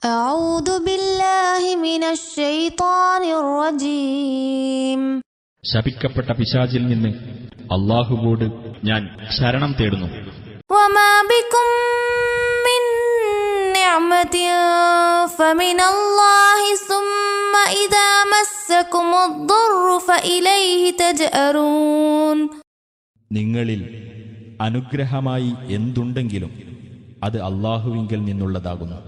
أعوذ بالله من الشيطان الرجيم. ശപിക്കപ്പെട്ട പിശാചിൽ നിന്ന് അല്ലാഹുവോട് ഞാൻ ശരണം തേടുന്നു. وما بكم من نعمة فمن الله ثم إذا مسكم الضر فإليه تجأرون. നിങ്ങളിൽ അനുഗ്രഹമായി എന്തുണ്ടെങ്കിലും അത് അല്ലാഹുവിങ്കൽ നിന്നുള്ളതാകുന്നു.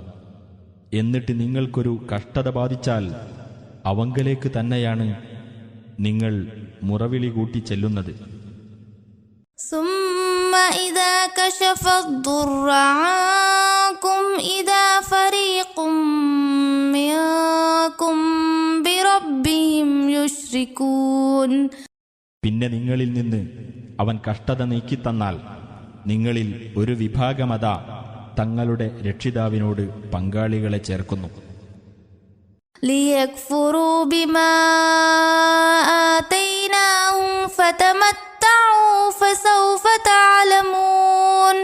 എന്നിട്ട് നിങ്ങൾക്കൊരു കഷ്ടത ബാധിച്ചാൽ അവങ്കലേക്ക് തന്നെയാണ് നിങ്ങൾ മുറവിളി കൂട്ടി ചെല്ലുന്നത്. ثم إذا كشف الضر عنكم إذا فريق منكم بربهم يشركون. പിന്നെ നിങ്ങളിൽ നിന്ന് അവൻ കഷ്ടത നീക്കിത്തന്നാൽ നിങ്ങളിൽ ഒരു വിഭാഗമതാ തങ്ങളുടെ രക്ഷിതാവിനോട് പങ്കാളികളെ ചേർക്കുന്നു. ليكفروا بما آتيناهم فتمتعوا فسوف تعلمون.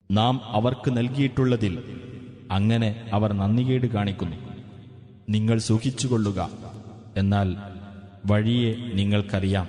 നാം അവർക്ക് നൽകിയിട്ടുള്ളതിൽ അങ്ങനെ അവർ നന്ദികേട് കാണിക്കുന്നു. നിങ്ങൾ സൂക്ഷിച്ചുകൊള്ളുക, എന്നാൽ വഴിയെ നിങ്ങൾക്കറിയാം.